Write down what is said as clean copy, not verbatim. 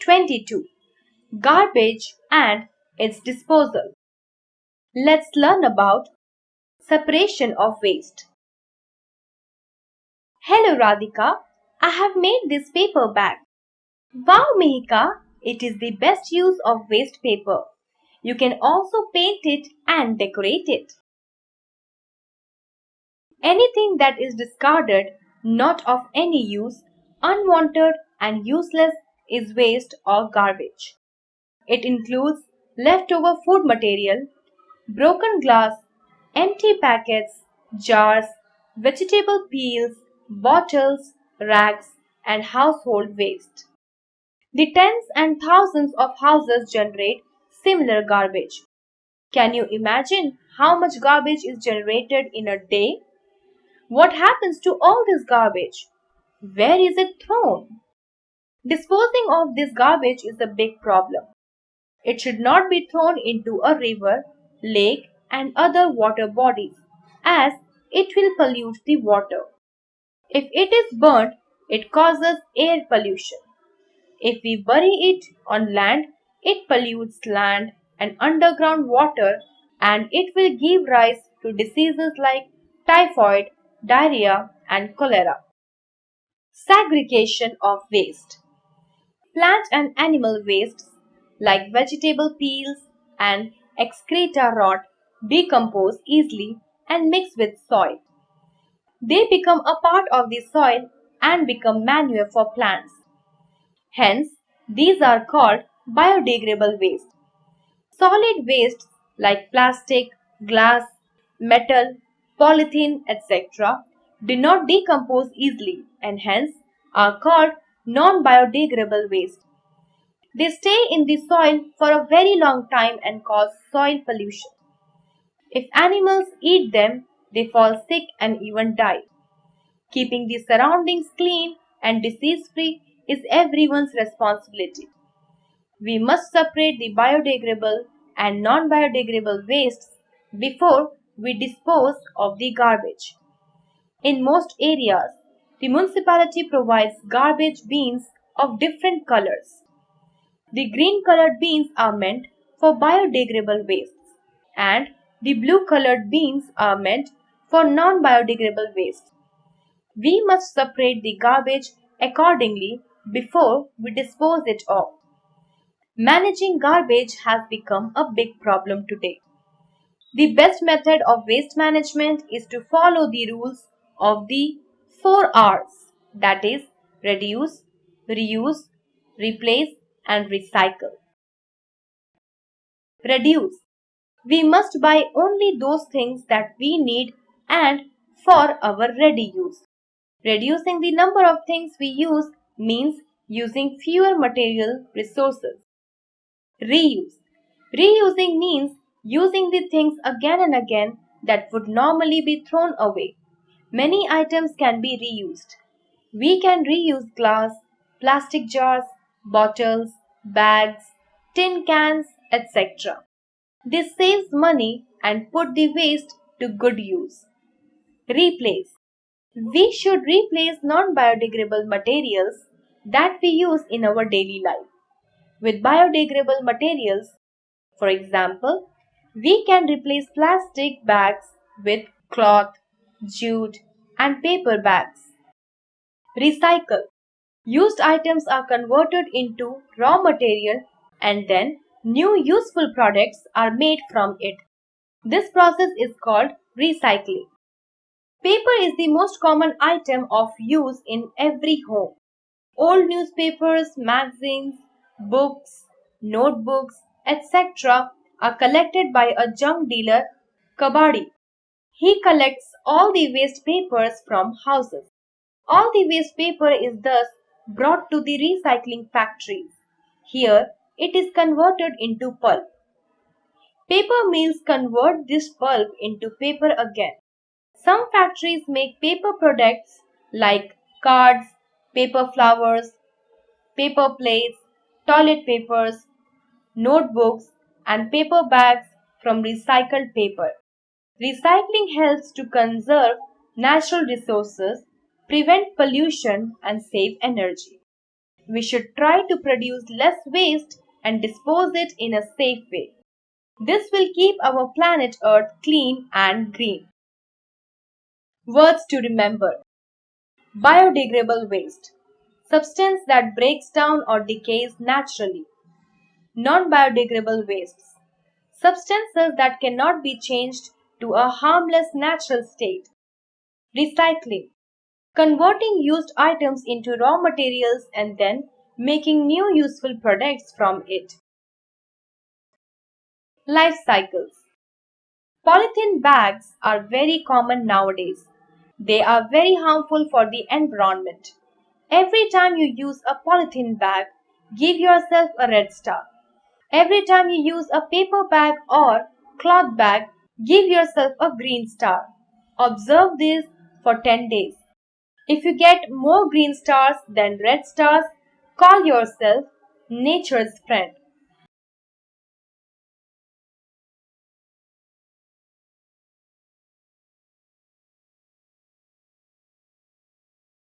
22. Garbage and its disposal. Let's learn about separation of waste. Hello Radhika, I have made this paper bag. Wow Mihika, it is the best use of waste paper. You can also paint it and decorate it. Anything that is discarded, not of any use, unwanted and useless is waste or garbage. It includes leftover food material, broken glass, empty packets, jars, vegetable peels, bottles, rags, and household waste. The tens and thousands of houses generate similar garbage. Can you imagine how much garbage is generated in a day? What happens to all this garbage? Where is it thrown? Disposing of this garbage is a big problem. It should not be thrown into a river, lake, and other water bodies, as it will pollute the water. If it is burnt, it causes air pollution. If we bury it on land, it pollutes land and underground water, and it will give rise to diseases like typhoid, diarrhea, and cholera. Segregation of waste. Plant and animal wastes like vegetable peels and excreta rot, decompose easily and mix with soil. They become a part of the soil and become manure for plants. Hence, these are called biodegradable waste. Solid wastes like plastic, glass, metal, polythene, etc. do not decompose easily and hence are called non-biodegradable waste. They stay in the soil for a very long time and cause soil pollution. If animals eat them, they fall sick and even die. Keeping the surroundings clean and disease-free is everyone's responsibility. We must separate the biodegradable and non-biodegradable wastes before we dispose of the garbage. In most areas, the municipality provides garbage bins of different colors. The green colored bins are meant for biodegradable wastes and the blue colored bins are meant for non-biodegradable waste. We must separate the garbage accordingly before we dispose it of. Managing garbage has become a big problem today. The best method of waste management is to follow the rules of the 4 R's, that is, reduce, reuse, replace, and recycle. Reduce. We must buy only those things that we need and for our ready use. Reducing the number of things we use means using fewer material resources. Reuse. Reusing means using the things again and again that would normally be thrown away. Many items can be reused. We can reuse glass, plastic jars, bottles, bags, tin cans, etc. This saves money and put the waste to good use. Replace. We should replace non-biodegradable materials that we use in our daily life with biodegradable materials. For example, we can replace plastic bags with cloth, jute, and paper bags. Recycle. Used items are converted into raw material and then new useful products are made from it. This process is called recycling. Paper is the most common item of use in every home. Old newspapers, magazines, books, notebooks, etc. are collected by a junk dealer, Kabadi. He collects all the waste papers from houses. All the waste paper is thus brought to the recycling factories. Here, it is converted into pulp. Paper mills convert this pulp into paper again. Some factories make paper products like cards, paper flowers, paper plates, toilet papers, notebooks, and paper bags from recycled paper. Recycling helps to conserve natural resources, prevent pollution, and save energy. We should try to produce less waste and dispose it in a safe way. This will keep our planet Earth clean and green. Words to remember: biodegradable waste, substance that breaks down or decays naturally. Non-biodegradable wastes, substances that cannot be changed to a harmless natural state. Recycling, converting used items into raw materials and then making new useful products from it. Life cycles. Polythene bags are very common nowadays. They are very harmful for the environment. Every time you use a polythene bag, give yourself a red star. Every time you use a paper bag or cloth bag, give yourself a green star. Observe this for 10 days. If you get more green stars than red stars, call yourself nature's friend.